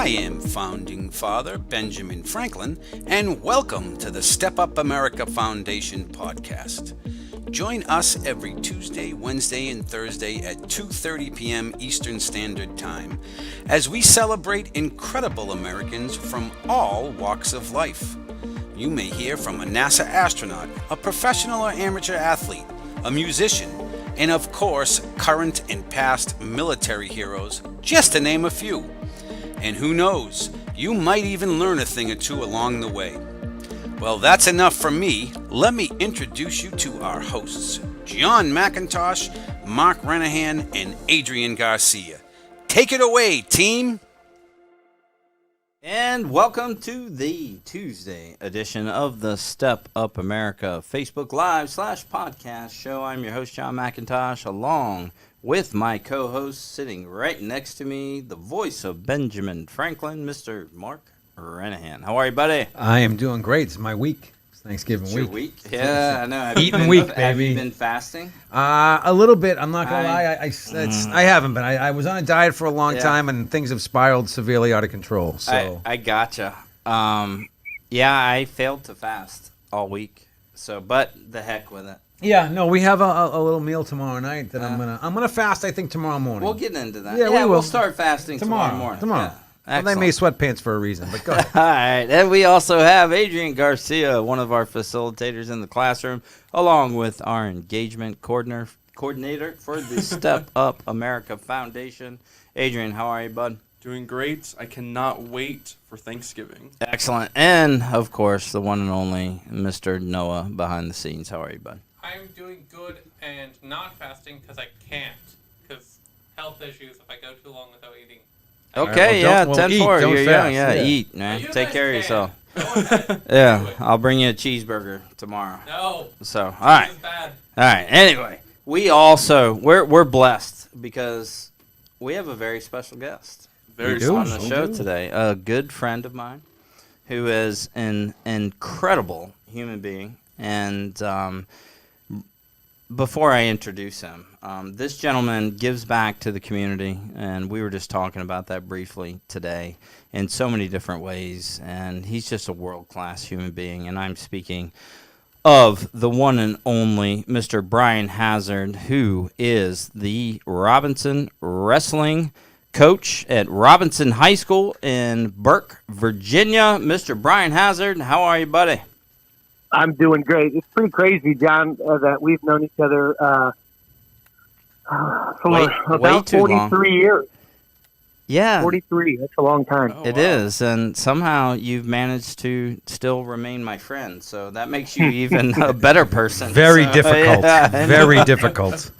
am Founding Father Benjamin Franklin, and welcome to the Step Up America Foundation podcast. Join us every Tuesday, Wednesday, and Thursday at 2:30 p.m. Eastern Standard Time as we celebrate incredible Americans from all walks of life. You may hear from a NASA astronaut, a professional or amateur athlete, a musician, and of course, current and past military heroes, just to name a few. And who knows, you might even learn a thing or two along the way. Well, that's enough from me. Let me introduce you to our hosts, John McIntosh, Mark Renahan, and Adrian Garcia. Take it away, team! And welcome to the Tuesday edition of the Step Up America Facebook Live/podcast show. I'm your host, John McIntosh, along with my co-host sitting right next to me, the voice of Benjamin Franklin, Mr. Mark Renahan. How are you, buddy? I am doing great. It's my week. It's Thanksgiving It's week. your week? Yeah, I know. Eating week, baby. Have you been fasting? A little bit. I'm not going to lie. I haven't been. I was on a diet for a long time, and things have spiraled severely out of control. So I gotcha. I failed to fast all week. But the heck with it. yeah, no, we have a little meal tomorrow night that I'm gonna fast. I think tomorrow morning. We'll get into that. Yeah, we will. We'll start fasting tomorrow morning. Tomorrow. Yeah. Well, they made sweatpants for a reason, but go ahead. All right, and we also have Adrian Garcia, one of our facilitators in the classroom, along with our engagement coordinator for the Step Up America Foundation. Adrian, how are you, bud? Doing great. I cannot wait for Thanksgiving. Excellent. And, of course, the one and only Mr. Noah behind the scenes. How are you, bud? I'm doing good and not fasting because I can't, because health issues if I go too long without eating. Okay, well, yeah, don't- 10-4. eat, don't You're fast, young. Yeah, yeah. eat, man. You Take guys care of can. yourself. Go ahead. Yeah, Do it. I'll bring you a cheeseburger tomorrow. No. So, all right. This is bad. All right. Anyway, we're blessed because we have a very special guest Very do? on special. the show today. A good friend of mine who is an incredible human being. And before I introduce him, this gentleman gives back to the community, and we were just talking about that briefly today in so many different ways. And he's just a world-class human being, and I'm speaking of the one and only Mr. Brian Hazard, who is the Robinson Wrestling coach at Robinson High School in Burke, Virginia. Mr. Brian Hazard, how are you, buddy? I'm doing great. It's pretty crazy, John, that we've known each other for Way about too long. 43 years. Yeah, 43, that's a long time. Oh, it wow. is, and somehow you've managed to still remain my friend, so that makes you even a better person. Very So, difficult. yeah, I know. Very difficult.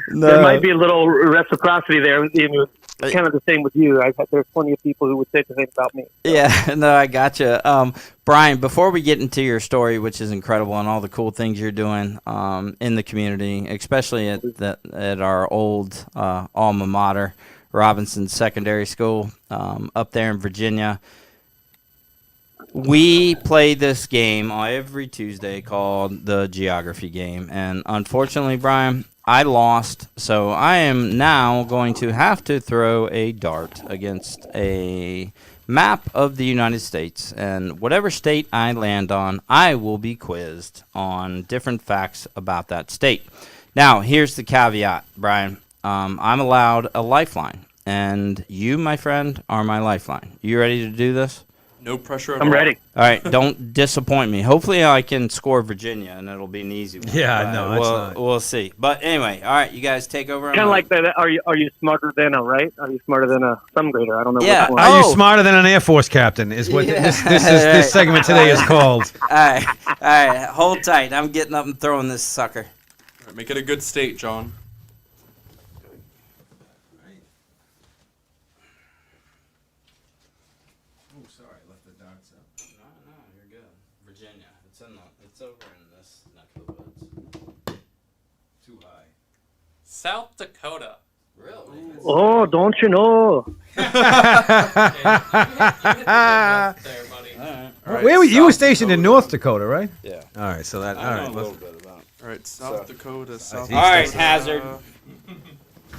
There might be a little reciprocity there. It's kind of the same with you. There's plenty of people who would say the same about me. Yeah, no, I gotcha. Brian, before we get into your story, which is incredible, and all the cool things you're doing in the community, especially at our old alma mater, Robinson Secondary School, up there in Virginia, we play this game every Tuesday called the geography game. And unfortunately, Brian, I lost, so I am now going to have to throw a dart against a map of the United States. And whatever state I land on, I will be quizzed on different facts about that state. Now, here's the caveat, Brian. I'm allowed a lifeline, and you, my friend, are my lifeline. You ready to do this? No pressure at I'm all. ready. All right, don't disappoint me. Hopefully, I can score Virginia, and it'll be an easy one. Yeah, But no, it's not. we'll see. But anyway, all right, you guys take over. Kind of like that. Are you smarter than Are you smarter than a thumb grader? I don't know. Yeah. Which one. Are you Oh. smarter than an Air Force captain? Is what Yeah. this segment today is called. All right, hold tight. I'm getting up and throwing this sucker. All right, make it a good state, John. Oh, sorry, I left the darts up. No, you're good. Virginia, it's over in this neck of the woods. Too high. South Dakota. Really? Oh, don't you know? Okay, you hit the Midwest there, buddy. All right. All right, Where were you were South stationed in Dakota. North Dakota, right? Yeah. All right, so that I all know right. a little bit about it. All right, South Dakota, South All right, Dakota. Hazard.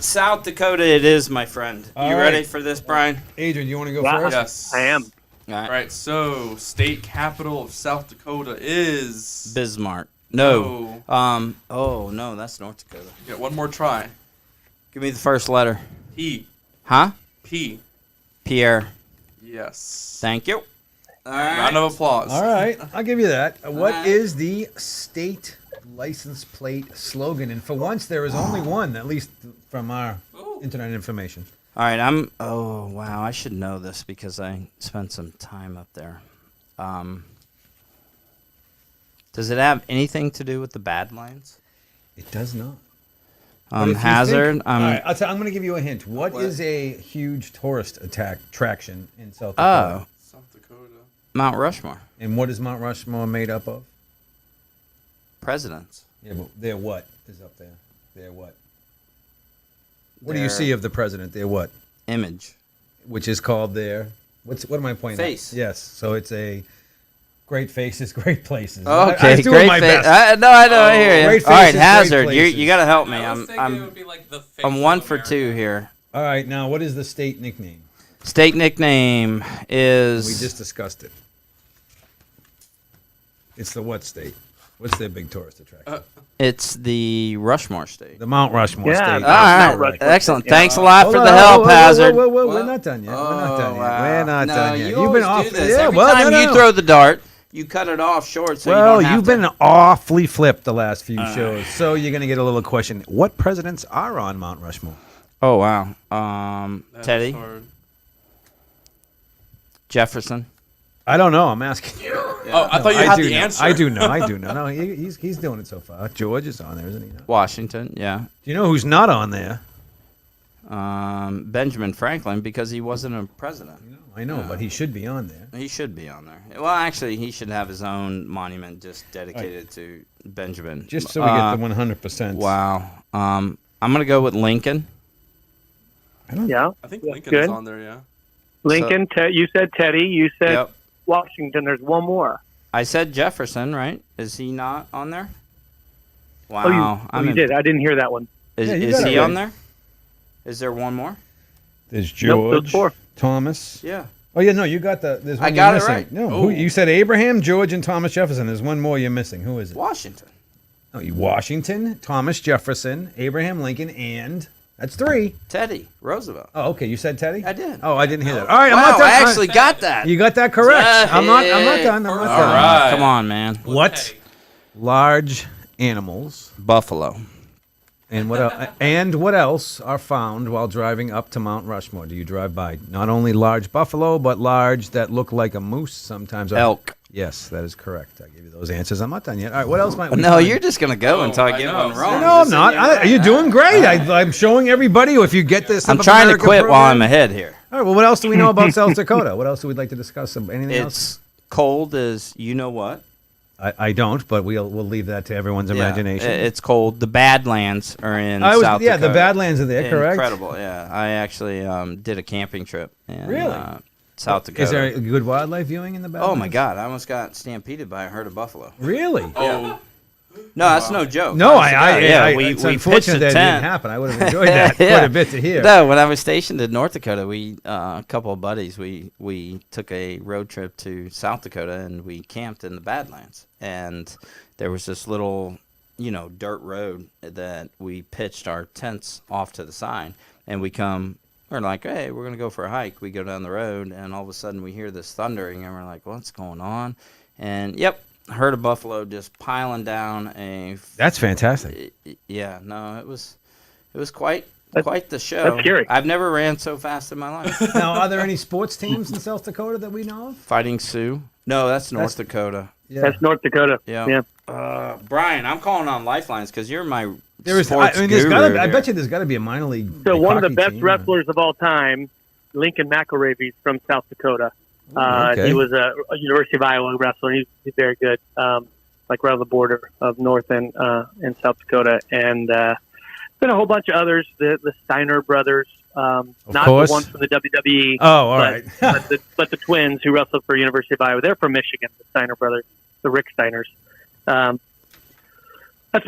South Dakota it is, my friend. All You right. ready for this, Brian? Adrian, you want to go Yeah. first? Yes. I am. All All right. right. So, state capital of South Dakota is. Bismarck. No. Oh, no, that's North Dakota. Yeah, one more try. Give me the first letter. P. Huh? P. Pierre. Yes. Thank you. All right. Round of applause. All right, I'll give you that. What right. is the state license plate slogan? And for once, there is only one, at least from our internet information. All right, oh, wow, I should know this because I spent some time up there. Does it have anything to do with the Badlands? It does not. But if you Hazard. think- all right, I'm going to give you a hint. What is a huge tourist attraction in South Dakota? Oh, South Dakota. Mount Rushmore. And what is Mount Rushmore made up of? Presidents. Yeah, but their what is up there? Their what? What do you Their see of the president? Their what? image? Which is called their what am I pointing at? Face. Yes. So it's a great faces, great places. Okay, I was doing great. my best. No, I know. I hear you. Great All right, faces, great Hazard, you places. got to help me. I was thinking it I'm would be like the face I'm 1 of for 2 America. here. All right, now what is the state nickname? State nickname is. We just discussed it. It's the what state? What's their big tourist attraction? It's the Rushmore State. The Mount Rushmore Yeah, state. All Mount right, Rushmore. excellent. Yeah. Thanks a lot Hold for on, the whoa, help, whoa, whoa, Hazard. whoa, whoa, we're not done yet. We're not done yet. wow. We're not No, done yet. you You've been always off. do this. Yeah, Every well, time no, you no. throw the dart, you cut it off short. So Well, you don't have you've to. been awfully flipped the last few shows, so you're gonna get a little question. What presidents are on Mount Rushmore? Oh wow. That's Teddy, hard. Jefferson. I don't know. I'm asking you. Oh, I thought you had do the know. answer. I do know. I do know. No, he's doing it so far. George is on there, isn't he? No. Washington, yeah. Do you know who's not on there? Benjamin Franklin, because he wasn't a president. I know, but he should be on there. He should be on there. Well, actually, he should have his own monument just dedicated to Benjamin. Just so we get the 100%. Wow. I'm gonna go with Lincoln. Yeah. I think That's Lincoln good. is on there, yeah. Lincoln, you said Teddy. You said Yep. Washington. There's one more. I said Jefferson, right? Is he not on there? Wow. Oh, you did. I didn't hear that one. Is, Yeah, you is got he it right. on there? Is there one more? There's Nope, George, those four. Thomas. Yeah. Oh yeah, no, you got the. There's one I you're got it missing. right. No, Oh. you said Abraham, George, and Thomas Jefferson. There's one more you're missing. Who is it? Washington. No, Washington, Thomas Jefferson, Abraham Lincoln, and that's 3. Teddy Roosevelt. Oh, okay. You said Teddy. I did. Oh, I didn't hear that. All right, I'm Wow, not done. I actually got that. You got that correct. I'm not done. I'm not All done. right. Come on, man. What Teddy. large animals Buffalo. and what else are found while driving up to Mount Rushmore? Do you drive by not only large buffalo, but large that look like a moose sometimes? Elk. Yes, that is correct. I give you those answers. I'm not done yet. All right, what else might we No, find? you're just gonna go until I I get know. one wrong. No, I'm Just so not. you know. You're doing great. I'm showing everybody if you get this. I'm Step Up trying to America quit while I'm program. ahead here. All right. Well, what else do we know about South Dakota? What else would we like to discuss? Anything else? It's cold as you know what. I don't, but we'll leave that to everyone's imagination. It's cold. The Badlands are in I was South yeah, Dakota. the Badlands are there, correct? Incredible. Yeah, I actually did a camping trip in Really? South Dakota. Is there good wildlife viewing in the Badlands? Oh my God! I almost got stampeded by a herd of buffalo. Really? Oh, No, that's no joke. No, Honest to God. I we it's pitched unfortunate a that it tent. didn't happen. I would have enjoyed that Yeah. quite a bit to hear. No, when I was stationed in North Dakota, we a couple of buddies we took a road trip to South Dakota and we camped in the Badlands. And there was this little, dirt road that we pitched our tents off to the side, and we're like, hey, we're gonna go for a hike. We go down the road, and all of a sudden we hear this thundering, and we're like, what's going on? And yep, herd of buffalo just piling down That's fantastic. yeah, no, it was quite the show. that's scary. I've never ran so fast in my life. Now, are there any sports teams in South Dakota that we know of? Fighting Sioux? No, that's North Dakota. Yeah. That's North Dakota. Yeah. Yeah. Brian, I'm calling on Lifelines because you're my There is. sports there's guru gotta. I here. bet you there's got to be a minor league. So one of the hockey best team. wrestlers of all time, Lincoln McElravy from South Dakota. Okay. He was a University of Iowa wrestler. He's very good, like right on the border of North and South Dakota. And been a whole bunch of others. The Steiner brothers, not course. the ones from the WWE. Oh, all right. but the twins who wrestled for University of Iowa. They're from Michigan. The Steiner brothers, the Rick Steiners.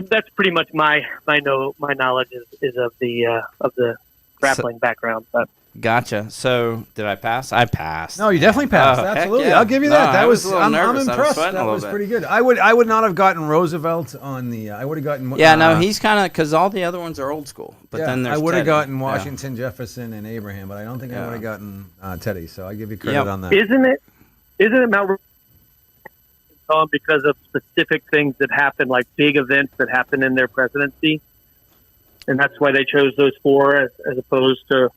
that's pretty much my knowledge is of the grappling background. But Gotcha. So, did I pass? I passed. No, you definitely passed. Oh, heck Absolutely, yeah. I'll give you No, that. I That was was. a little I'm nervous. I was impressed. sweating a That little was bit. pretty good. I would not have gotten Roosevelt on the. I would have gotten. Yeah, no, he's kind of because all the other ones are old school. But yeah, then there's I would have Teddy. gotten Yeah. Washington, Jefferson, and Abraham, but I don't think I Yeah. would have gotten Teddy. So I give you credit Yep. on that. isn't it Mount because of specific things that happen, like big events that happen in their presidency, and that's why they chose those four as opposed to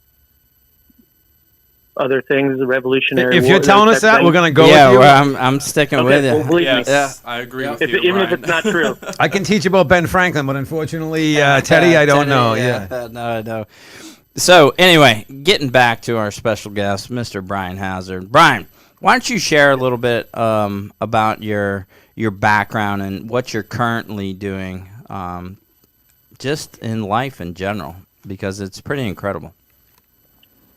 other things, the Revolutionary If War. you're telling us that, we're going to go Yeah, with you. well, I'm sticking with you. Well, believe me. Yes, I agree with you, Even if Brian. it's not true. I can teach you about Ben Franklin, but unfortunately, Teddy, I don't Teddy, know. Yeah. No, I know. So, anyway, getting back to our special guest, Mr. Brian Hazard. Brian, why don't you share a little bit about your background and what you're currently doing just in life in general, because it's pretty incredible.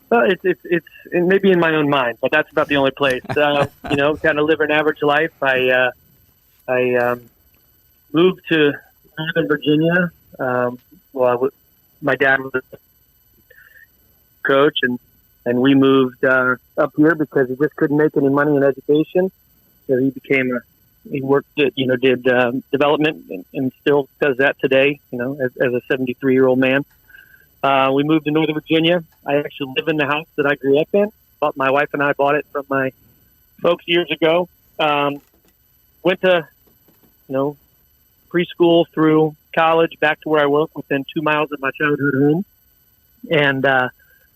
Well, it's maybe in my own mind, but that's about the only place. Kind of live an average life. I moved to Northern Virginia. My dad was a coach, and we moved up here because he just couldn't make any money in education. So he worked at, did development and still does that today, as a 73-year-old man. We moved to Northern Virginia. I actually live in the house that I grew up in. But my wife and I bought it from my folks years ago. Went to, preschool through college, back to where I work within 2 miles of my childhood home. And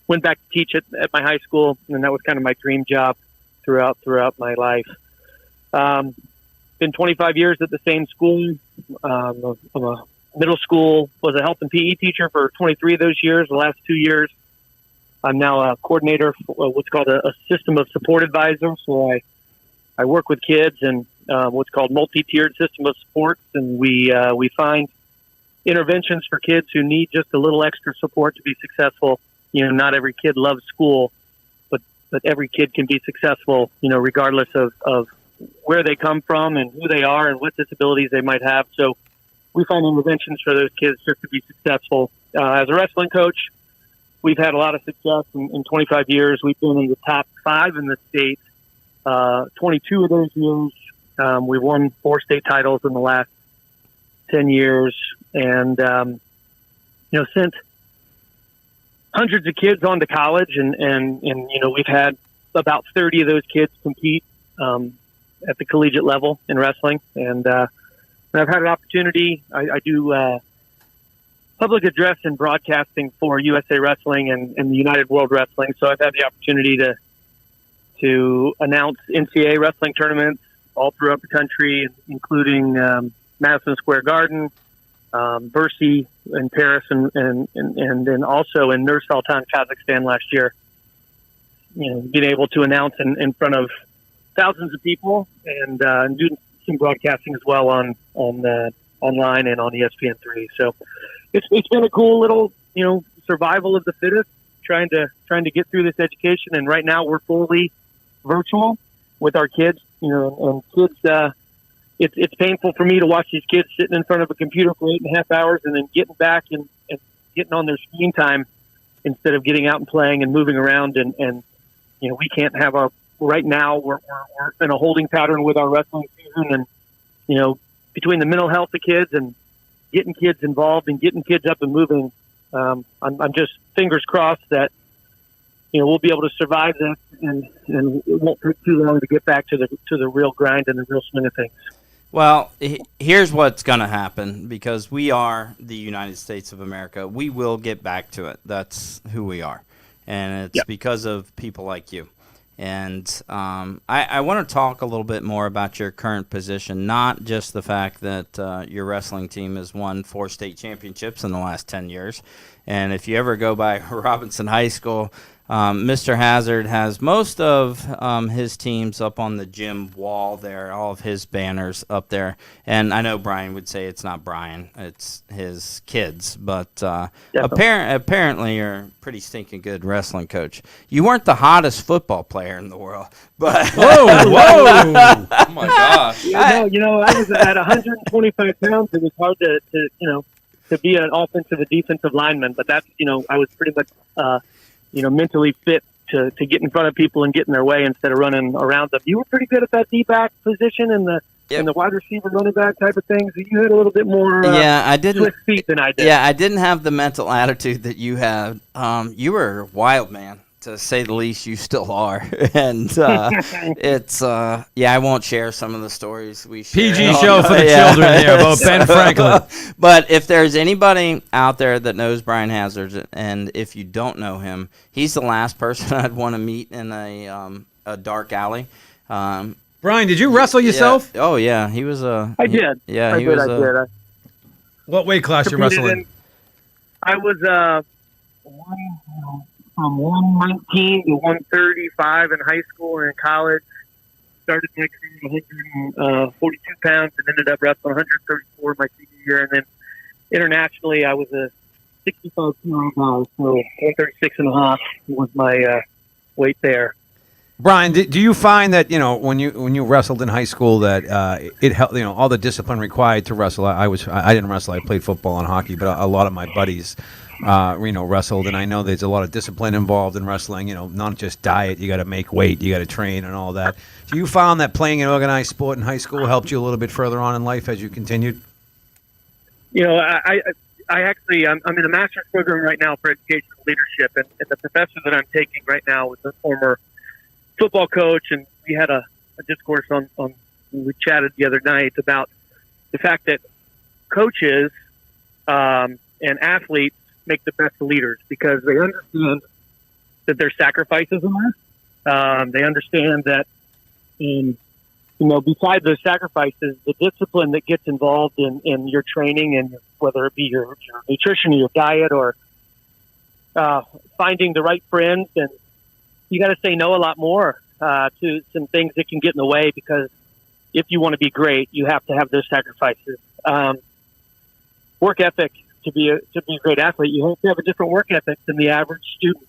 went back to teach at my high school, and that was kind of my dream job throughout my life. Been 25 years at the same school. I'm a middle school, was a health and PE teacher for 23 of those years. The last 2 years, I'm now a coordinator for what's called a system of support advisors. So I work with kids and what's called multi-tiered system of supports, and we find interventions for kids who need just a little extra support to be successful. Not every kid loves school, but every kid can be successful, regardless of where they come from and who they are and what disabilities they might have. So we find interventions for those kids just to be successful. As a wrestling coach, we've had a lot of success in 25 years. We've been in the top 5 in the state. 22 of those years, we've won 4 state titles in the last 10 years. And, sent hundreds of kids on to college, and we've had about 30 of those kids compete at the collegiate level in wrestling. And I've had an opportunity. I do public address and broadcasting for USA Wrestling and the United World Wrestling. So I've had the opportunity to announce NCAA wrestling tournaments all throughout the country, including Madison Square Garden, Bercy in Paris, and then also in Nur-Sultan, Kazakhstan last year. Being able to announce in front of thousands of people and do some broadcasting as well on online and on ESPN3. So it's been a cool little survival of the fittest, trying to get through this education. And right now we're fully virtual with our kids. And kids. It's painful for me to watch these kids sitting in front of a computer for 8.5 hours and then getting back and getting on their screen time instead of getting out and playing and moving around. And we can't have right now we're in a holding pattern with our wrestling season. And, between the mental health of kids and getting kids involved and getting kids up and moving, I'm just fingers crossed that, we'll be able to survive this and it won't take too long to get back to the real grind and the real swing of things. Well, here's what's going to happen, because we are the United States of America. We will get back to it. That's who we are. And it's because of people like you. And I want to talk a little bit more about your current position, not just the fact that your wrestling team has won 4 state championships in the last 10 years. And if you ever go by Robinson High School, Mr. Hazard has most of his teams up on the gym wall there, all of his banners up there. And I know Brian would say it's not Brian, it's his kids. But apparently you're a pretty stinking good wrestling coach. You weren't the hottest football player in the world. But Whoa! Oh my gosh. I was at 125 pounds. It was hard to be an offensive or defensive lineman, but that's, I was pretty much, mentally fit to get in front of people and get in their way instead of running around them. You were pretty good at that D-back position and the wide receiver, running back type of things. You had a little bit more I didn't swift feet than I did. Yeah, I didn't have the mental attitude that you had. You were a wild man, to say the least. You still are. And it's, I won't share some of the stories we shared. PG show for the children there about Ben Franklin. But if there's anybody out there that knows Brian Hazard, and if you don't know him, he's the last person I'd want to meet in a dark alley. Brian, did you wrestle yourself? Yeah. Oh, yeah. He was a... I did. Yeah, I he did. was I did. What weight class you wrestling? I was from 119 to 135 in high school and in college. Started my career at 142 pounds and ended up wrestling 134 my senior year. And then internationally, I was a 65 kilo guy, so 136 and a half was my weight there. Brian, do you find that when you wrestled in high school that it helped? All the discipline required to wrestle. I didn't wrestle. I played football and hockey, but a lot of my buddies, wrestled, and I know there's a lot of discipline involved in wrestling. Not just diet. You got to make weight. You got to train and all that. Do you found that playing an organized sport in high school helped you a little bit further on in life as you continued? I actually I'm in a master's program right now for educational leadership, and the professor that I'm taking right now is a former football coach, and we had a discourse on we chatted the other night about the fact that coaches and athletes make the best leaders because they understand that there's sacrifices in life. They understand that besides those sacrifices, the discipline that gets involved in your training, and whether it be your nutrition or your diet or finding the right friends, and you got to say no a lot more to some things that can get in the way, because if you want to be great, you have to have those sacrifices. Work ethic to be a great athlete, you have to have a different work ethic than the average student.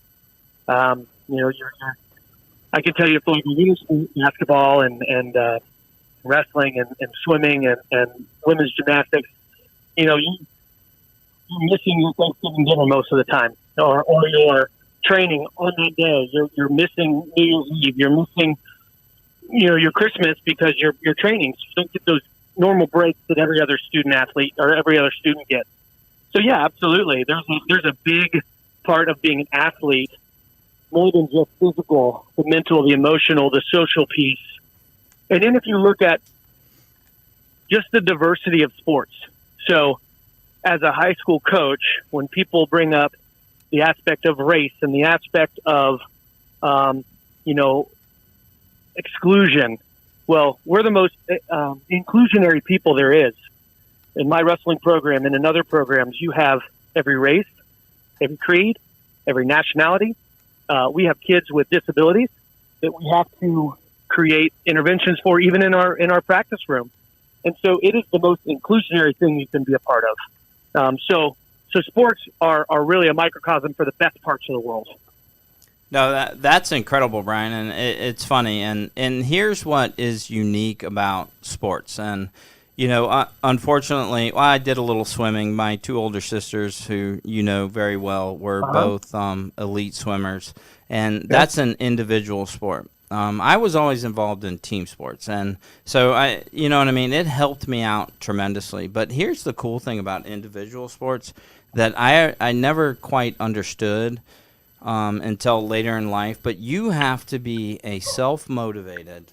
I can tell you, for basketball and wrestling and swimming and women's gymnastics, you're missing your Thanksgiving dinner most of the time, or your training on that day. You're missing New Year's Eve. You're missing, your Christmas because you're training. So you don't get those normal breaks that every other student athlete or every other student gets. So yeah, absolutely. There's a big part of being an athlete, more than just physical, the mental, the emotional, the social piece. And then if you look at just the diversity of sports. So as a high school coach, when people bring up the aspect of race and the aspect of, exclusion, well, we're the most inclusionary people there is. In my wrestling program and in other programs, you have every race, every creed, every nationality. We have kids with disabilities that we have to create interventions for, even in our practice room. And so it is the most inclusionary thing you can be a part of. So sports are really a microcosm for the best parts of the world. No, that's incredible, Brian, and it's funny. And here's what is unique about sports. And, unfortunately, I did a little swimming. My two older sisters, who you know very well, were both elite swimmers. And that's an individual sport. I was always involved in team sports. And so, it helped me out tremendously. But here's the cool thing about individual sports that I never quite understood until later in life, but you have to be a self-motivated.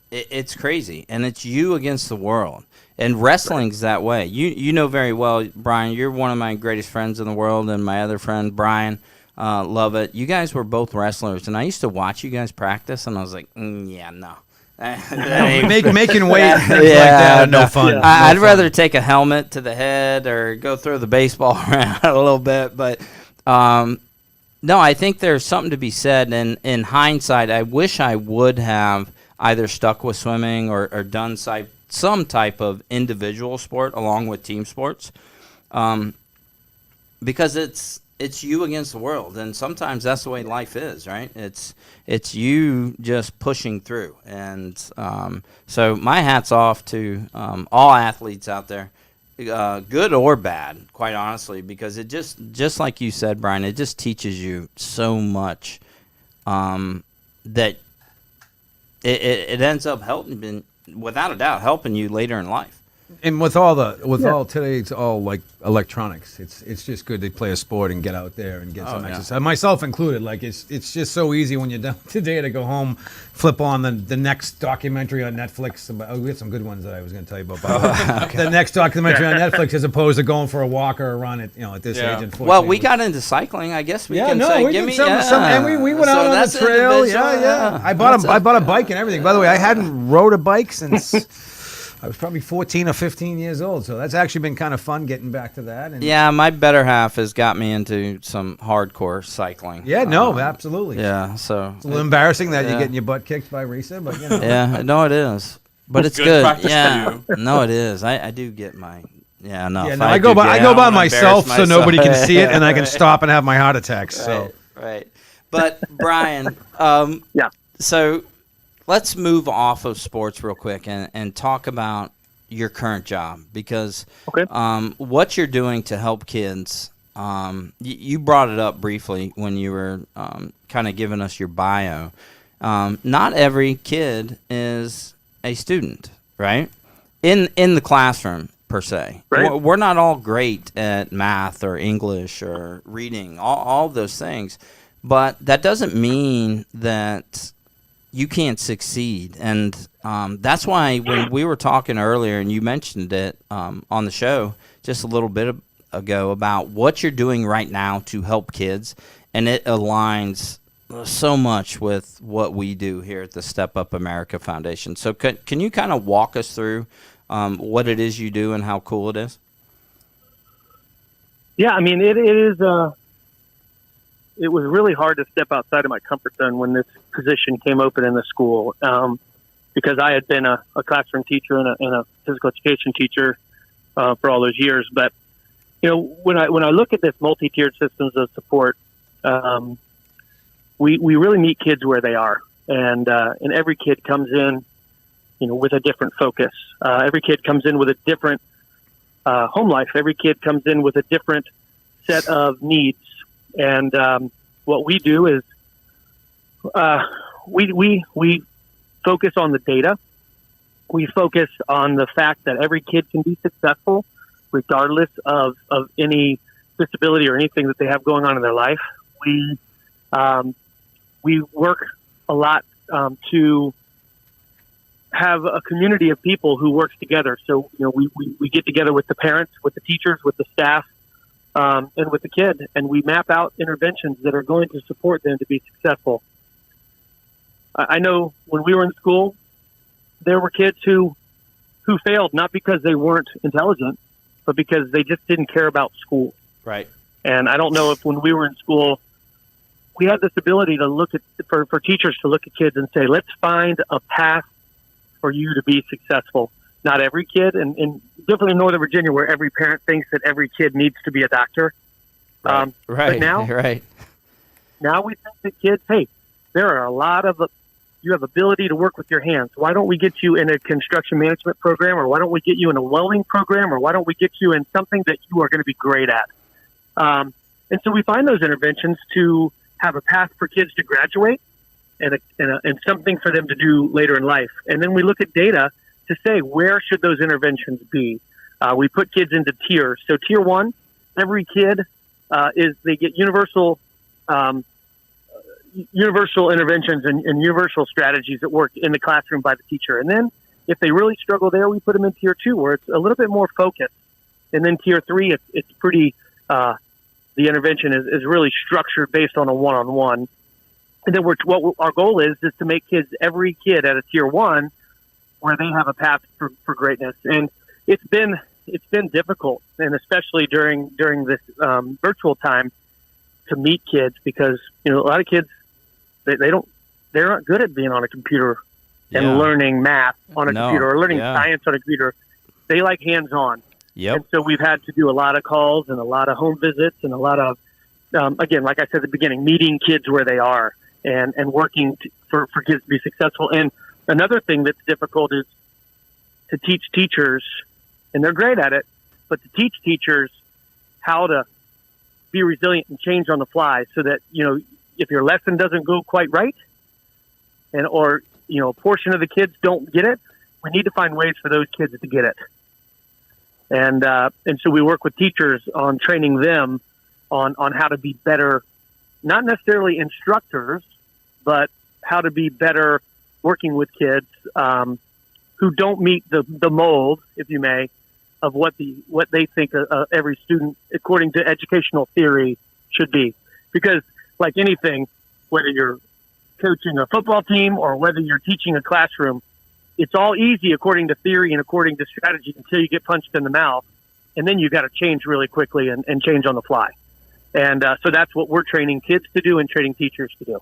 It's crazy, and it's you against the world. And wrestling's that way. You know very well, Brian. You're one of my greatest friends in the world, and my other friend Brian, love it. You guys were both wrestlers, and I used to watch you guys practice, and I was like, yeah, no. Making weight and things like that, no fun. I'd rather take a helmet to the head or go throw the baseball around a little bit, but No, I think there's something to be said. And in hindsight, I wish I would have either stuck with swimming or done some type of individual sport along with team sports, because it's you against the world, and sometimes that's the way life is, right? It's you just pushing through, and so my hat's off to all athletes out there, good or bad, quite honestly, because it just like you said, Brian, it just teaches you so much that it ends up helping, without a doubt, helping you later in life. And with all today's all like electronics, it's just good to play a sport and get out there and get some exercise. Myself included, like it's just so easy when you're done today to go home, flip on the next documentary on Netflix. We had some good ones that I was going to tell you about. The next documentary on Netflix, as opposed to going for a walk or a run at this age. Unfortunately. Well, we got into cycling, I guess we can say. Give me some, and we went out on the trail. Yeah. I bought a bike and everything. By the way, I hadn't rode a bike since I was probably 14 or 15 years old, so that's actually been kind of fun getting back to that. And yeah, my better half has got me into some hardcore cycling. Yeah, no, absolutely. Yeah, so it's a little embarrassing that you're getting your butt kicked by Risa, but you know. Yeah, no, it is, but it's good practice Yeah, for you. no, it is. I do get my I go by myself so nobody can see it, and I can stop and have my heart attacks. So right. But Brian, so let's move off of sports real quick and talk about your current job, because what you're doing to help kids, you brought it up briefly when you were kind of giving us your bio. Not every kid is a student, right? In the classroom, per se. Right. We're not all great at math or English or reading, all those things. But that doesn't mean that you can't succeed. And that's why when we were talking earlier, and you mentioned it on the show just a little bit ago about what you're doing right now to help kids, and it aligns so much with what we do here at the Step Up America Foundation. So can you kind of walk us through what it is you do and how cool it is? Yeah, I mean, it is. It was really hard to step outside of my comfort zone when this position came open in the school, because I had been a classroom teacher and a physical education teacher for all those years. But when I look at this multi-tiered systems of support, we really meet kids where they are, and every kid comes in, with a different focus. Every kid comes in with a different home life. Every kid comes in with a different set of needs. And what we do is we focus on the data. We focus on the fact that every kid can be successful regardless of any disability or anything that they have going on in their life. We work a lot to have a community of people who works together. So, we get together with the parents, with the teachers, with the staff, and with the kid, and we map out interventions that are going to support them to be successful. I know when we were in school, there were kids who failed not because they weren't intelligent, but because they just didn't care about school. Right. And I don't know if when we were in school, we had this ability to look at, for teachers to look at kids and say, let's find a path for you to be successful. Not every kid, and definitely in Northern Virginia, where every parent thinks that every kid needs to be a doctor. Right. But now we think that kids, hey, there are a lot of, you have ability to work with your hands. Why don't we get you in a construction management program, or why don't we get you in a welding program, or why don't we get you in something that you are going to be great at? And so we find those interventions to have a path for kids to graduate and something for them to do later in life. And then we look at data to say, where should those interventions be? We put kids into tiers. So tier one, every kid they get universal interventions and universal strategies that work in the classroom by the teacher. And then if they really struggle there, we put them in tier two, where it's a little bit more focused. And then tier three, it's pretty, the intervention is really structured based on a one-on-one. And then what our goal is to make every kid at a tier one where they have a path for greatness. And it's been difficult, and especially during this virtual time, to meet kids because, a lot of kids, they're not good at being on a computer and learning math on a computer or learning science on a computer. They like hands-on. Yep. And so we've had to do a lot of calls and a lot of home visits and a lot of, again, like I said at the beginning, meeting kids where they are and working for kids to be successful. And another thing that's difficult is to teach teachers, and they're great at it, but to teach teachers how to be resilient and change on the fly so that, if your lesson doesn't go quite right or a portion of the kids don't get it, we need to find ways for those kids to get it. And so we work with teachers on training them on how to be better, not necessarily instructors, but how to be better working with kids who don't meet the mold, if you may, of what they think every student, according to educational theory, should be. Because like anything, whether you're coaching a football team or whether you're teaching a classroom, it's all easy according to theory and according to strategy until you get punched in the mouth. And then you got to change really quickly and change on the fly. And so that's what we're training kids to do and training teachers to do.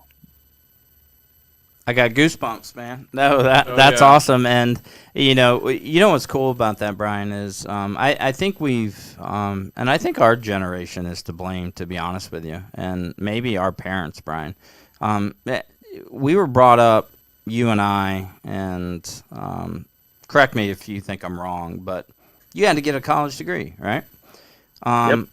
I got goosebumps, man. No, that's awesome. And what's cool about that, Brian, is I think and I think our generation is to blame, to be honest with you, and maybe our parents, Brian. We were brought up, you and I, and correct me if you think I'm wrong, but you had to get a college degree, right? Yep.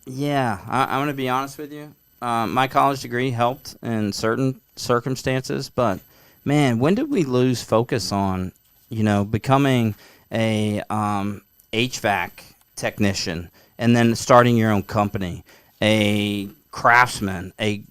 Yeah, I'm going to be honest with you. My college degree helped in certain circumstances, but man, when did we lose focus on, becoming a HVAC technician and then starting your own company, a craftsman, a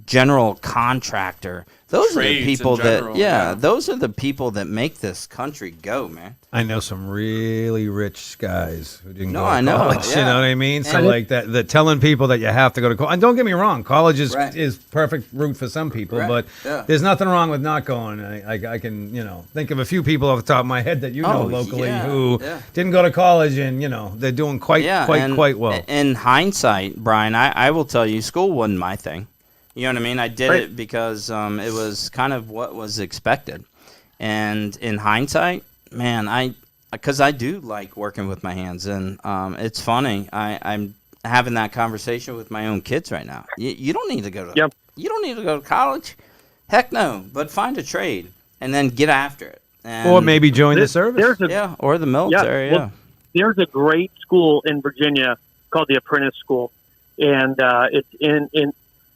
general contractor? Those are the people those are the people that make this country go, man. I know some really rich guys who didn't go to I know, college. yeah. You know what I mean? So And like that telling people that you have to go to college. And don't get me wrong, college is perfect route for some people, but there's nothing wrong with not going. I can think of a few people off the top of my head that locally who didn't go to college and they're doing quite well. In hindsight, Brian, I will tell you, school wasn't my thing. You know what I mean? I did it because it was kind of what was expected. And in hindsight, man, because I do like working with my hands. And it's funny. I'm having that conversation with my own kids right now. You don't need to go to you don't need to go to college. Heck no. But find a trade and then get after it. And or maybe join the service. Or the military. Well, there's a great school in Virginia called the Apprentice School. And it's in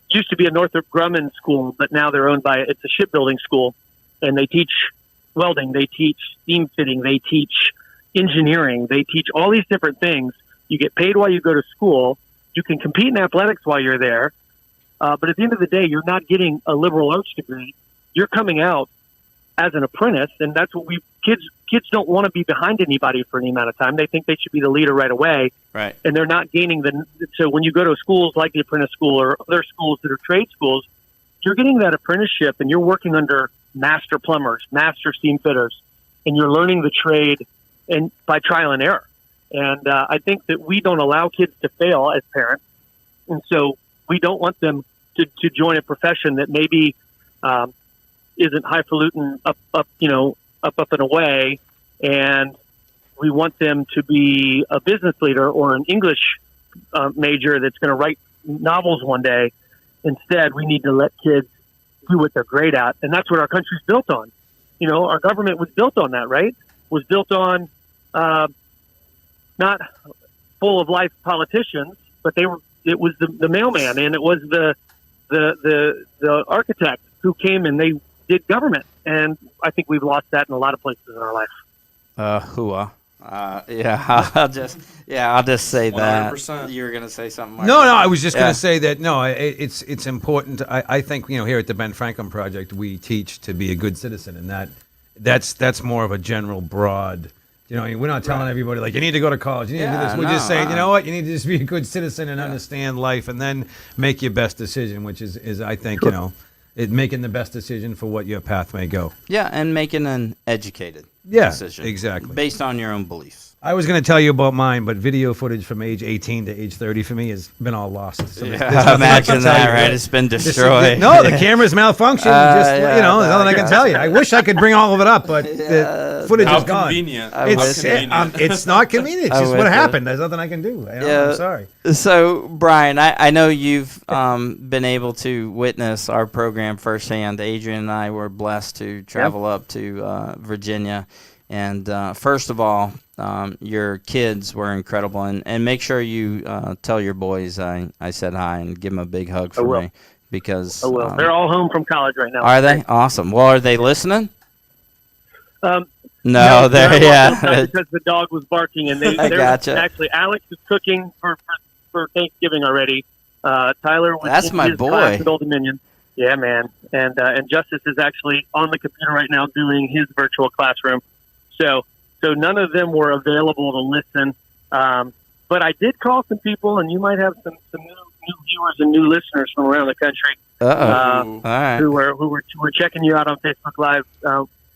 used to be a Northrop Grumman school, but now they're owned by it's a shipbuilding school, and they teach welding, they teach steam fitting, they teach engineering, they teach all these different things. You get paid while you go to school. You can compete in athletics while you're there, but at the end of the day, you're not getting a liberal arts degree. You're coming out as an apprentice, and that's what kids don't want to be behind anybody for any amount of time. They think they should be the leader right away. Right. And they're not gaining so when you go to schools like the apprentice school or other schools that are trade schools, you're getting that apprenticeship and you're working under master plumbers, master steam fitters, and you're learning the trade and by trial and error. And I think that we don't allow kids to fail as parents. And so we don't want them to join a profession that maybe isn't highfalutin up and away, and we want them to be a business leader or an English major that's going to write novels one day. Instead, we need to let kids do what they're great at, and that's what our country's built on. Our government was built on that, right? Was built on not full of life politicians, but it was the mailman, and it was the architect who came and they did government. And I think we've lost that in a lot of places in our life. I'll just say 100%. That you were going to say something. Like no, I was just going to say that. No, it's important. I think here at the Ben Franklin Project, we teach to be a good citizen, and that's more of a general broad. We're not telling everybody like you need to go to college. You need to do this. We're just saying, you know what, you need to just be a good citizen and understand life, and then make your best decision, which is I think making the best decision for what your path may go. Yeah, and making an educated Yeah, decision. exactly. Based on your own beliefs. I was going to tell you about mine, but video footage from age 18 to age 30 for me has been all lost. So there's nothing I can Imagine tell that, you. right? It's been This is- destroyed. No, the camera's malfunctioned. Yeah, There's nothing I can tell you. I wish I could bring all of it up, but the footage How is gone. convenient. I It's, wish- it's not convenient. It's I just wish what it- happened. There's nothing I can do. I'm sorry. So, Brian, I know you've been able to witness our program firsthand. Adrian and I were blessed to travel up to Virginia. And first of all, your kids were incredible. And make sure you tell your boys I said hi and give them a big hug for me. Because Oh, well, they're all home from college right now. are they? Awesome. Well, are they listening? No, No, they're they're, all yeah. outside because the dog was barking, and I they're gotcha. actually Alex is cooking for Thanksgiving already. Tyler was That's in my his boy. class at Old Dominion. Yeah, man, and Justice is actually on the computer right now doing his virtual classroom. So none of them were available to listen. But I did call some people, and you might have some new viewers and new listeners from around the country Uh-oh. All right. who were checking you out on Facebook Live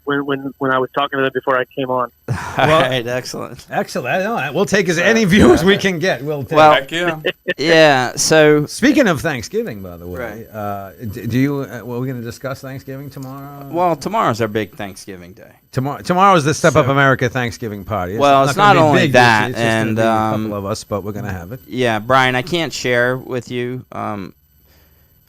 when I was talking to them before I came on. All right. Excellent. Excellent. I know. We'll take as any viewers we can get. We'll take. Well, Heck yeah. Yeah. So, Speaking of Thanksgiving, by the way, Right. do you? Well, we're going to discuss Thanksgiving tomorrow. well, tomorrow's our big Thanksgiving day. Tomorrow's the Step Up America Thanksgiving party. Well, it's gonna not be only big this that, year. It's just gonna and, be a couple of us, but we're going to have it. Yeah, Brian, I can't share with you.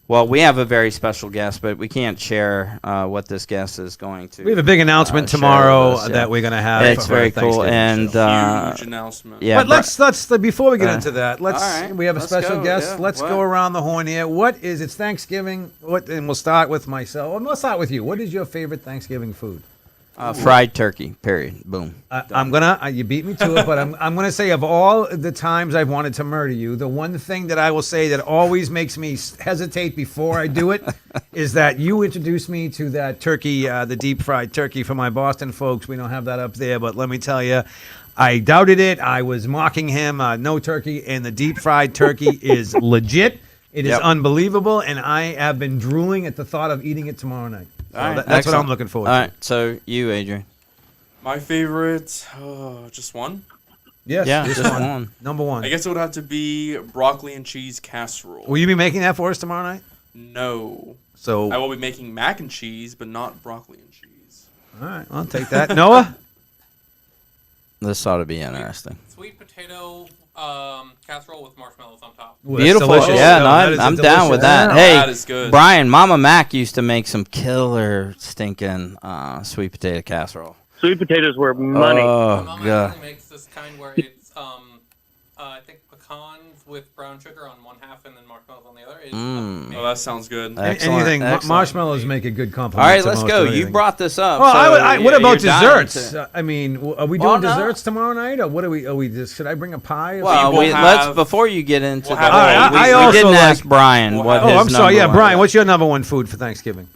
Well, we have a very special guest, but we can't share what this guest is going to. We have a big announcement share tomorrow with us, yeah. that we're going to have. It's for our very cool, Thanksgiving and show. Huge announcement. yeah. But let's before we get into that, all right, we have a let's special go, guest. yeah, Let's what? go around the horn here. It's Thanksgiving. And we'll start with myself. Well, let's start with you. What is your favorite Thanksgiving food? fried turkey. Period. Boom. I'm gonna. You beat me to it, but I'm gonna say of all the times I've wanted to murder you, the one thing that I will say that always makes me hesitate before I do it is that you introduced me to that turkey, the deep fried turkey for my Boston folks. We don't have that up there, but let me tell you, I doubted it. I was mocking him. No turkey, and the deep fried turkey is legit. It is Yep. unbelievable, and I have been drooling at the thought of eating it tomorrow night. So All right, that's what excellent. I'm looking forward All to. right. So you, Adrian. My favorite, just one. Yes, Yeah, this just one. one. Number one. I guess it would have to be broccoli and cheese casserole. Will you be making that for us tomorrow night? No. So, I will be making mac and cheese, but not broccoli and cheese. all right, I'll take that. Noah? This ought to be interesting. Sweet potato casserole with marshmallows on top. Ooh, that's Beautiful. delicious. Yeah, No, no, that is I'm a down with delicious- that. Yeah, Hey, that is good. Brian, Mama Mac used to make some killer stinking sweet potato casserole. Sweet potatoes were money. My Oh mom god. actually makes this kind where it's I think pecans with brown sugar on one half and then marshmallows on the other. It's amazing. Oh, that sounds good. Excellent, Anything. excellent. Marshmallows make a good All compliment. right, to let's most go. of You anything. brought this up. Well, so what about you're dying desserts? to- I mean, are we Well, doing no. desserts tomorrow night, or what are we? Are we just? Should I bring a pie? Or Well, something? will let's have- before you get into we'll the have- whole, All right, we, I we also didn't like- ask Brian We'll what have- his Oh, I'm sorry. number Yeah, was. Brian, what's your number one food for Thanksgiving?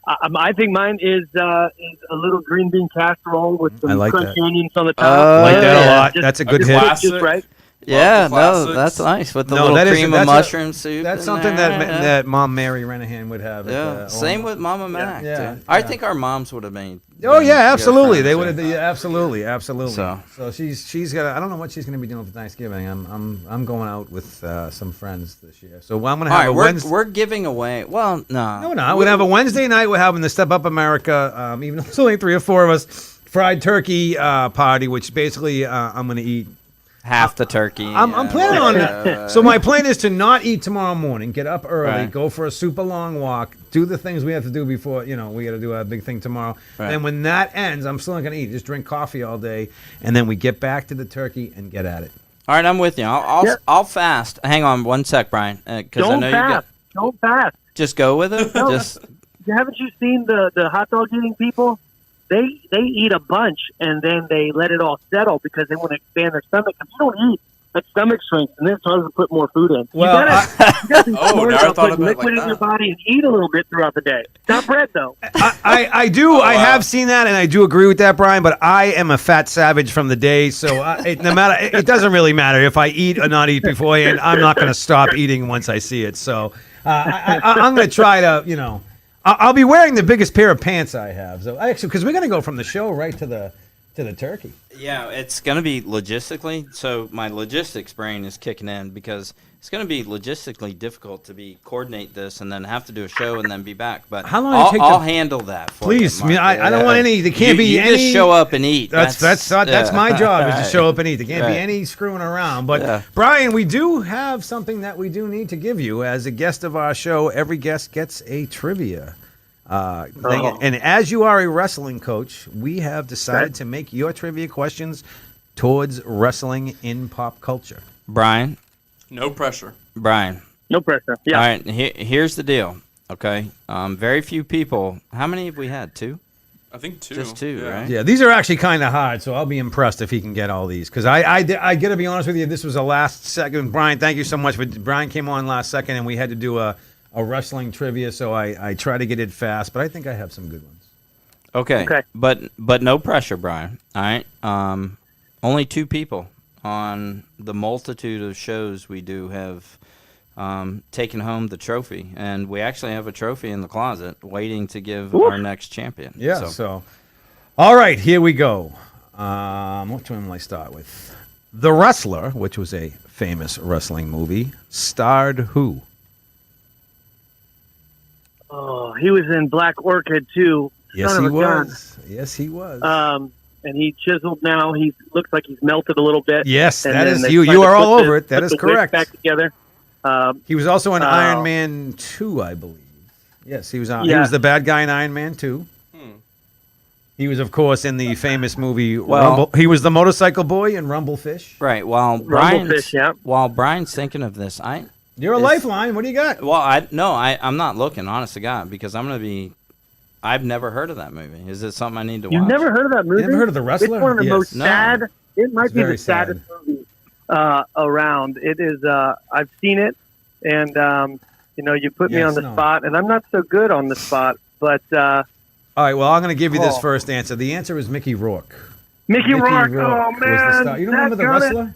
I think mine is a little green bean casserole with some I like crunchy that. onions on the top. Oh, Like that a yeah. lot. Just- That's a good a hit. classic. Just right. Yeah, Love the no, classics. that's nice with the No, little that is- cream of that's a- mushroom soup. That's in something there, that yeah. that Mom Mary Renahan would have. Yeah, At, same with Mama Mac. yeah, too. I yeah. think our moms would have made. Oh been yeah, good absolutely. They friends, would have. yeah. Yeah, absolutely. So. So she's got. I don't know what she's going to be doing for Thanksgiving. I'm going out with some friends this year. So I'm going to All have right, a Wednesday. we're giving away. Well, no, No, we're going to have a Wednesday night. We're having the Step Up America. Even though there's only 3 or 4 of us, fried turkey party, which basically I'm going to eat. half the turkey. I'm planning on that. So my plan is to not eat tomorrow morning. Get up early, Right. go for a super long walk, do the things we have to do before. We got to do a big thing tomorrow. Right. And when that ends, I'm still not going to eat. Just drink coffee all day, and then we get back to the turkey and get at it. All right, I'm with you. I'll Yeah. I'll fast. Hang on one sec, Brian, because I Don't know you got. fast. Don't fast. Just go with it. No. Just Haven't you seen the hot dog eating people? They eat a bunch and then they let it all settle because they want to expand their stomach. If you don't eat, that stomach shrinks and then it's harder to put more food in. Well, you gotta be Oh, smart never about thought putting about it liquid like in your that. body and eat a little bit throughout the day. Not bread though. I do. I wow. have seen that, and I do agree with that, Brian. But I am a fat savage from the day, so no matter. It doesn't really matter if I eat or not eat beforehand. I'm not going to stop eating once I see it. So I'm going to try to, I'll be wearing the biggest pair of pants I have. So actually, because we're gonna go from the show right to the turkey. Yeah, it's going to be logistically. So my logistics brain is kicking in because it's going to be logistically difficult to coordinate this and then have to do a show and then be back. But How long did it take I'll to- handle that for Please, you, Mark. I don't want any. There can't be you any. just show up and eat. That's my job is to show up and eat. There can't be Right. any screwing around. But Yeah. Brian, we do have something that we do need to give you as a guest of our show. Every guest gets a trivia thing. And as you are a wrestling coach, we have decided to make your trivia questions towards wrestling in pop culture. Brian. No pressure. Brian. No pressure. Yeah. All right. Here's the deal. Okay. Very few people. How many have we had? 2? I think 2. Just 2, right? Yeah, these are actually kind of hard, so I'll be impressed if he can get all these. Because I got to be honest with you, this was a last second. Brian, thank you so much. But Brian came on last second, and we had to do a wrestling trivia, so I try to get it fast. But I think I have some good ones. Okay. Okay. But no pressure, Brian. All right. Only 2 people on the multitude of shows we do have taken home the trophy, and we actually have a trophy in the closet waiting to give our next champion. Yeah. So, all right, here we go. Which one will I start with? The Wrestler, which was a famous wrestling movie, starred who? Oh, he was in Black Orchid too. Yes, Son he of a gun. was. Yes, he was. And he chiseled now. He looks like he's melted a little bit. Yes, And that then is they you. tried You to are put all the- over it. That put is the wig correct. Back together. He was also in Oh. Iron Man 2, I believe. Yes, he was on. He Yeah. was the bad guy in Iron Man 2. He was, of course, in the famous movie Well- Rumble. He was the motorcycle boy in Rumblefish. Right. While Rumblefish, yeah. Brian's thinking of this, You're a lifeline. What do you got? I'm not looking, honest to God, because I'm gonna be. I've never heard of that movie. Is it something I need to watch? You've never heard of that movie? never heard of The Wrestler? It's one of the Yes. most No. sad. It might It's be very the saddest movie around. It is. I've seen it, and you put me Yes, on the no. spot, and I'm not so good on the spot. But All right, well, I'm going to give you this Oh. first answer. The answer is Mickey Rourke. Mickey Rourke. Oh was the man, star. You don't remember The dadgummit. Wrestler?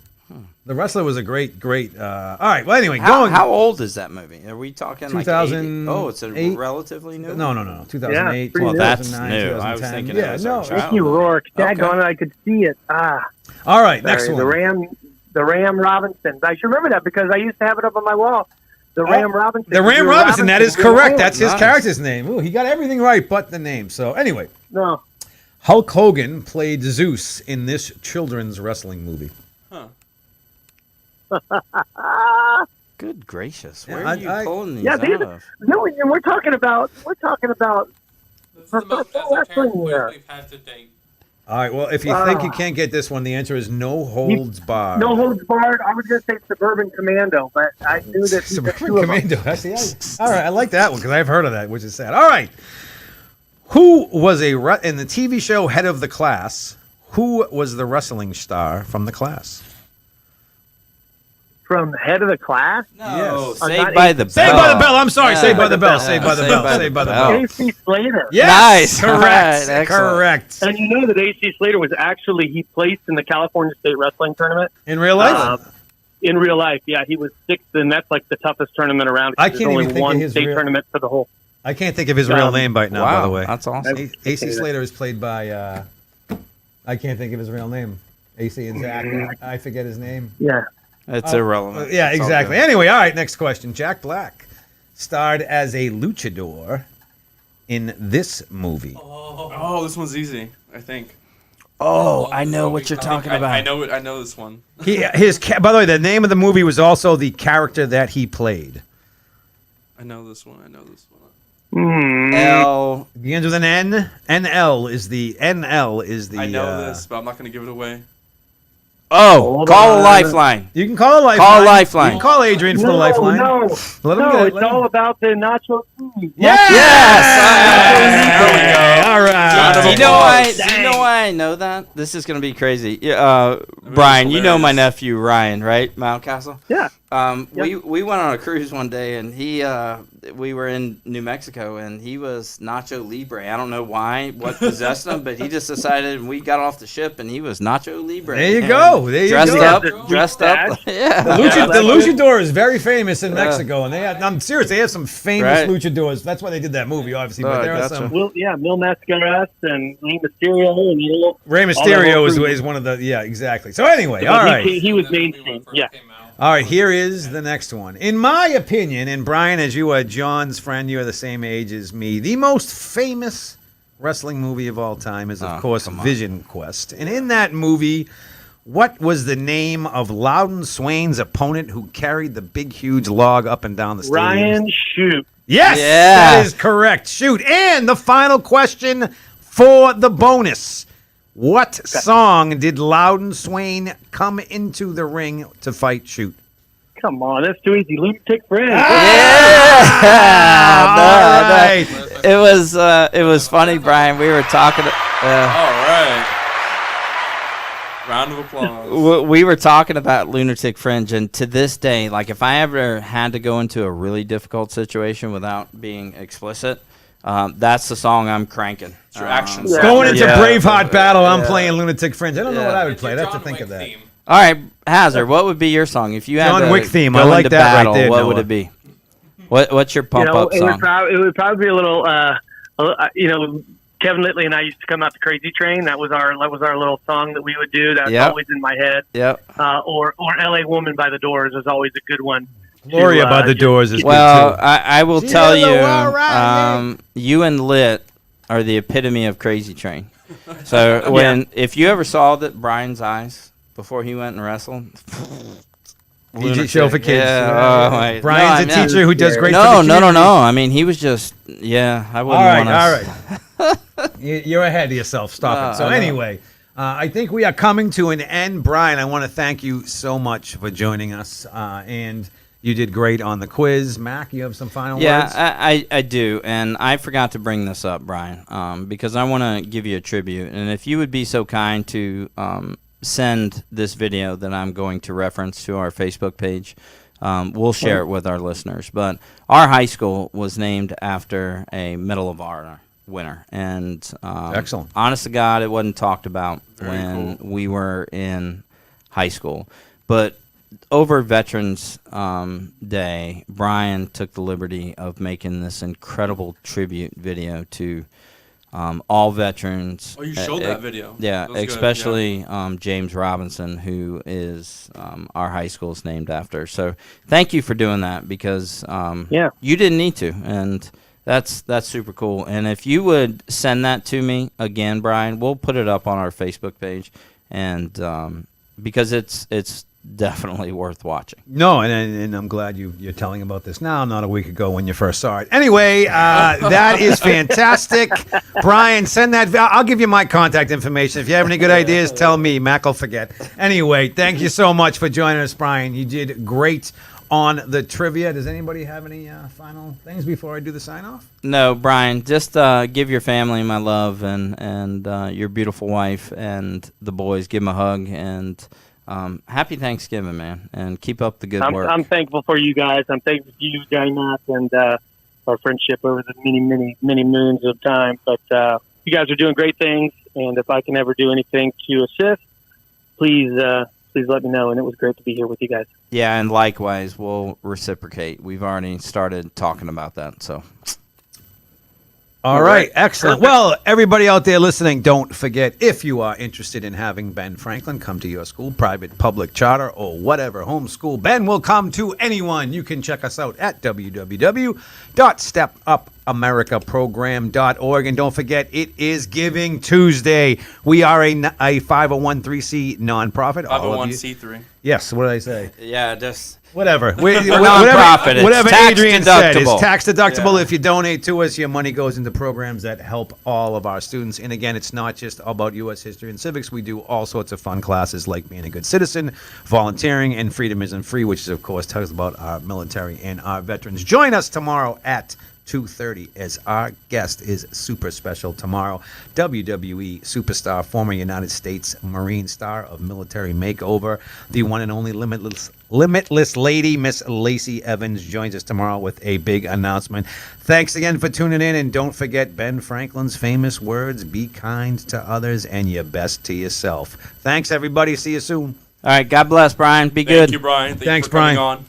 The Wrestler was a great. All right, well, anyway, How, going. how old is that movie? Are we talking like 2008? 80? Oh, it's a relatively new. No, 2008. pretty Well, new. that's 2009, new. I was 2010. thinking Yeah, it was no. our child. Mickey Rourke. Okay. Daggone it, I could see it. All right, next Sorry, one. The Ram Robinson. I should remember that because I used to have it up on my wall. The Ram Robinson. The Ram Drew Robinson, that is Real correct. Ram. That's his Nice. character's name. Ooh, he got everything right but the name. So, anyway, No. Hulk Hogan played Zeus in this children's wrestling movie. Good gracious, where Yeah, are you I- pulling these Yeah, out these, of? no, we're talking about. This is the most esoteric wrestling quiz here. we've had to date. All right, well, if you think you can't get this one, the answer is no holds barred. No holds barred. I was going to say Suburban Commando, but I knew that he Suburban two of them. Commando. All right, I like that one because I've heard of that, which is sad. All right. Who was in the TV show Head of the Class? Who was the wrestling star from the class? From Head of the Class. No, Yes. Saved by the Bell. Saved by the Bell. I'm sorry. Yeah. Saved by the Bell. Yeah, Saved by the Saved Bell. by the Saved by the Bell. Bell. A.C. Slater. Yes. Nice. Correct. All right, excellent. Correct. And you know that A.C. Slater was actually, he placed in the California State Wrestling Tournament. In real life? In real life, yeah. He was sixth, and that's like the toughest tournament around. I There's can't only even think of one his state real- tournament for the whole. I can't think of his real name right now, by Wow, the way. that's awesome. A.C. Slater is played by, I can't think of his real name. A.C. and Zach. I forget his name. Yeah. It's irrelevant. Yeah, It's all exactly. good. Anyway, all right, next question. Jack Black starred as a luchador in this movie. Oh, this one's easy, I think. Oh, I know what you're talking about. I know it. I know this one. By the way, the name of the movie was also the character that he played. I know this one. I know this one. L. Begins with an N. NL is the. I know this, but I'm not going to give it away. Oh, Hold call a on. lifeline. You can call a lifeline. Call a lifeline. You can call Adrian for the lifeline. No, Let him no, get it, it's let him- all about the nacho cheese. Yes! There we go. All right. Do you know why? Do you know why I know that? This is gonna be crazy. Brian, you know my nephew Ryan, right? Mountcastle. Yeah. We went on a cruise one day, and we were in New Mexico, and he was Nacho Libre. I don't know what possessed him, but he just decided. And we got off the ship, and he was Nacho Libre. There you go. There you dressed go. Dressed up. Yeah. The luchador is very famous in Mexico, and I'm serious. They have some famous luchadors. That's why they did that movie, obviously. But there are some. Mil Mascaras and Rey Mysterio, and Rey Mysterio is one of the exactly. So anyway, all right. He was mainstream. Yeah. All right, here is the next one. In my opinion, and Brian, as you are John's friend, you are the same age as me, the most famous wrestling movie of all time is, of course, Vision Quest. And in that movie, what was the name of Loudon Swain's opponent who carried the big, huge log up and down the stadium? Ryan Shoot. Yes, that is correct. Shoot. And the final question for the bonus. What song did Loudon Swain come into the ring to fight Shoot? Come on, that's too easy. Lunatic Friend. Right. It was funny, Brian. We were talking. All right. Round of applause. We were talking about Lunatic Fringe, and to this day, like if I ever had to go into a really difficult situation without being explicit, that's the song I'm cranking. It's your action Yeah. song. Going into Braveheart battle, I'm playing Lunatic Fringe. I don't know what I would play. I'd have to John think Wick of that. theme. All right, Hazard, what would be your song if you had John to Wick theme. go I like into that right battle, there, what would Noah. it be? What's your pump up it song? would probably be a little. Kevin Litley and I used to come out to Crazy Train. That was our little song that we would do. That's always in my head. Yep. Or L.A. Woman by the Doors is always a good one. Gloria by the Doors is Well, good too. I will tell you, all right, you and Lit are the epitome of Crazy Train. So if you ever saw that Brian's eyes before he went and wrestled. DJ show for kids. Yeah, my- Brian's no, a I mean, teacher who does great. No. for the community. I mean, he was just, I wouldn't want us. All right. You're ahead of yourself. Stop it. So I know. anyway, I think we are coming to an end. Brian, I want to thank you so much for joining us. And you did great on the quiz. Mac, you have some final words? I do. And I forgot to bring this up, Brian, because I want to give you a tribute. And if you would be so kind to send this video that I'm going to reference to our Facebook page, we'll share it with our listeners. But our high school was named after a Medal of Honor winner. And Excellent. Honest to God, it wasn't talked about Very when cool. we were in high school. But over Veterans Day, Brian took the liberty of making this incredible tribute video to all veterans. Oh, you showed that video. Yeah, That was good, especially James Robinson, who is our high school's named after. So thank you for doing that because you didn't need to, and that's super cool. And if you would send that to me again, Brian, we'll put it up on our Facebook page, and because it's definitely worth watching. No, and I'm glad you're telling about this now, not a week ago when you first saw it. Anyway, that is fantastic. Brian, send that. I'll give you my contact information. If you have any good ideas, tell me. Mac will forget. Anyway, thank you so much for joining us, Brian. You did great on the trivia. Does anybody have any final things before I do the sign-off? No, Brian, just give your family my love and your beautiful wife and the boys. Give them a hug and happy Thanksgiving, man, and keep up the good work. I'm thankful for you guys. I'm thankful for you, Johnny Mac, and our friendship over the many moons of time. But you guys are doing great things, and if I can ever do anything to assist, please let me know. And it was great to be here with you guys. Yeah, and likewise, we'll reciprocate. We've already started talking about that, so. All right, excellent. Well, everybody out there listening, don't forget, if you are interested in having Ben Franklin come to your school, private, public, charter, or whatever, homeschool, Ben will come to anyone. You can check us out at www.stepupamericaprogram.org. And don't forget, it is Giving Tuesday. We are a 501c nonprofit. All of you- 501c3. Yes, what did I say? Yeah, just. Whatever. Nonprofit. It's Whatever tax Adrian said. It's deductible. tax deductible. Yeah. If you donate to us, your money goes into programs that help all of our students. And again, it's not just about U.S. history and civics. We do all sorts of fun classes like being a good citizen, volunteering, and freedom isn't free, which is, of course, tells about our military and our veterans. Join us tomorrow at 2:30, as our guest is super special tomorrow. WWE superstar, former United States Marine star of Military Makeover, the one and only Limitless Lady, Miss Lacey Evans, joins us tomorrow with a big announcement. Thanks again for tuning in, and don't forget Ben Franklin's famous words: be kind to others and your best to yourself. Thanks, everybody. See you soon. All right. God bless, Brian. Be good. Thank you, Brian. Thanks, you for coming Brian. on.